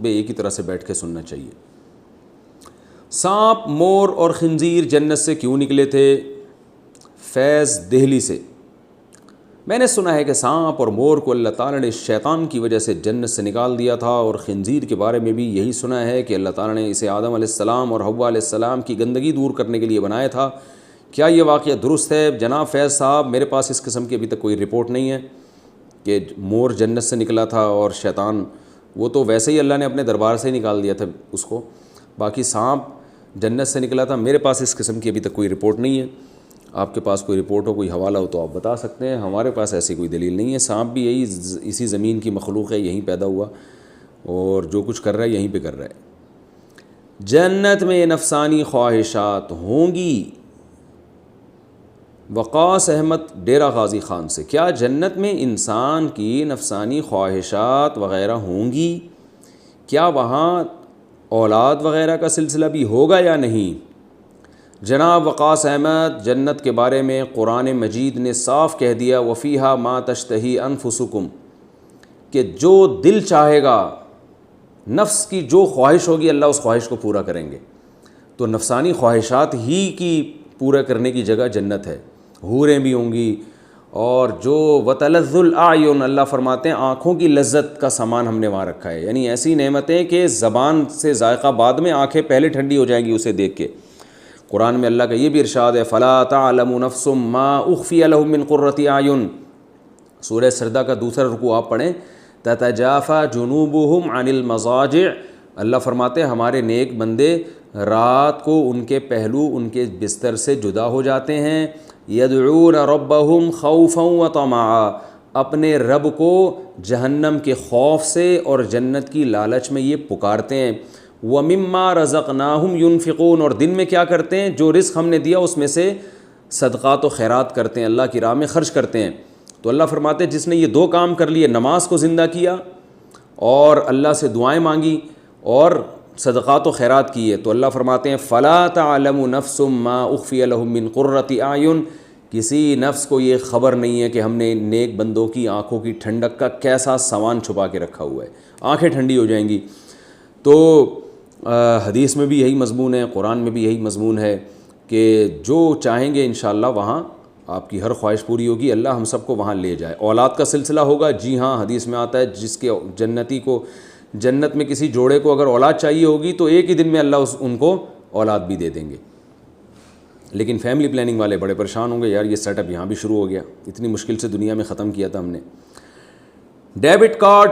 ایک ہی طرح سے بیٹھ کے سننا چاہیے۔ سانپ، مور اور خنزیر جنت سے کیوں نکلے تھے؟ فیض دہلی سے۔ میں نے سنا ہے کہ سانپ اور مور کو اللہ تعالیٰ نے شیطان کی وجہ سے جنت سے نکال دیا تھا، اور خنزیر کے بارے میں بھی یہی سنا ہے کہ اللہ تعالیٰ نے اسے آدم علیہ السلام اور حوا علیہ السلام کی گندگی دور کرنے کے لیے بنایا تھا۔ کیا یہ واقعہ درست ہے؟ جناب فیض صاحب، میرے پاس اس قسم کی ابھی تک کوئی رپورٹ نہیں ہے کہ مور جنت سے نکلا تھا اور شیطان، وہ تو ویسے ہی اللہ نے اپنے دربار سے ہی نکال دیا تھا اس کو۔ باقی سانپ جنت سے نکلا تھا، میرے پاس اس قسم کی ابھی تک کوئی رپورٹ نہیں ہے۔ آپ کے پاس کوئی رپورٹ ہو، کوئی حوالہ ہو تو آپ بتا سکتے ہیں، ہمارے پاس ایسی کوئی دلیل نہیں ہے۔ سانپ بھی اسی زمین کی مخلوق ہے، یہیں پیدا ہوا اور جو کچھ کر رہا ہے یہیں پہ کر رہا ہے۔ جنت میں نفسانی خواہشات ہوں گی؟ وقاص احمد ڈیرہ غازی خان سے۔ کیا جنت میں انسان کی نفسانی خواہشات وغیرہ ہوں گی؟ کیا وہاں اولاد وغیرہ کا سلسلہ بھی ہوگا یا نہیں؟ جناب وقاص احمد، جنت کے بارے میں قرآن مجید نے صاف کہہ دیا وَفِيهَا مَا تَشْتَهِي أَنفُسُكُمْ، کہ جو دل چاہے گا، نفس کی جو خواہش ہوگی اللہ اس خواہش کو پورا کریں گے۔ تو نفسانی خواہشات ہی کی پورا کرنے کی جگہ جنت ہے، حوریں بھی ہوں گی، اور جو وَتَلَذُّ الْأَعْيُنُ، اللہ فرماتے ہیں آنکھوں کی لذت کا سامان ہم نے وہاں رکھا ہے، یعنی ایسی نعمتیں کہ زبان سے ذائقہ بعد میں، آنکھیں پہلے ٹھنڈی ہو جائیں گی اسے دیکھ کے۔ قرآن میں اللہ کا یہ بھی ارشاد ہے فَلَا تَعْلَمُ نَفْسٌ مَّا أُخْفِيَ لَهُم مِّن قُرَّةِ أَعْيُن، سورہ سجدہ کا دوسرا رکوع آپ پڑھیں، تَتَجَافَى جُنُوبُهُمْ عَنِ الْمَضَاجِعِ، اللہ فرماتے ہیں ہمارے نیک بندے رات کو ان کے پہلو ان کے بستر سے جدا ہو جاتے ہیں، يَدْعُونَ رَبَّهُمْ خَوْفًا وَطَمَعًا، اپنے رب کو جہنم کے خوف سے اور جنت کی لالچ میں یہ پکارتے ہیں۔ وَمِمَّا رَزَقْنَاهُمْ يُنْفِقُونَ، اور دن میں کیا کرتے ہیں؟ جو رزق ہم نے دیا اس میں سے صدقات و خیرات کرتے ہیں، اللہ کی راہ میں خرچ کرتے ہیں۔ تو اللہ فرماتے ہیں جس نے یہ دو کام کر لیے، نماز کو زندہ کیا اور اللہ سے دعائیں مانگی اور صدقات و خیرات کیے، تو اللہ فرماتے ہیں فَلَا تَعْلَمُ نَفْسٌ مَّا أُخْفِيَ لَهُم مِّن قُرَّةِ أَعْيُن، کسی نفس کو یہ خبر نہیں ہے کہ ہم نے نیک بندوں کی آنکھوں کی ٹھنڈک کا کیسا سامان چھپا کے رکھا ہوا ہے، آنکھیں ٹھنڈی ہو جائیں گی۔ تو حدیث میں بھی یہی مضمون ہے، قرآن میں بھی یہی مضمون ہے کہ جو چاہیں گے انشاءاللہ وہاں آپ کی ہر خواہش پوری ہوگی، اللہ ہم سب کو وہاں لے جائے۔ اولاد کا سلسلہ ہوگا، جی ہاں، حدیث میں آتا ہے جس کے جنتی کو جنت میں کسی جوڑے کو اگر اولاد چاہیے ہوگی تو ایک ہی دن میں اللہ ان کو اولاد بھی دے دیں گے۔ لیکن فیملی پلاننگ والے بڑے پریشان ہوں گے، یار یہ سیٹ اپ یہاں بھی شروع ہو گیا، اتنی مشکل سے دنیا میں ختم کیا تھا ہم نے۔ Debit card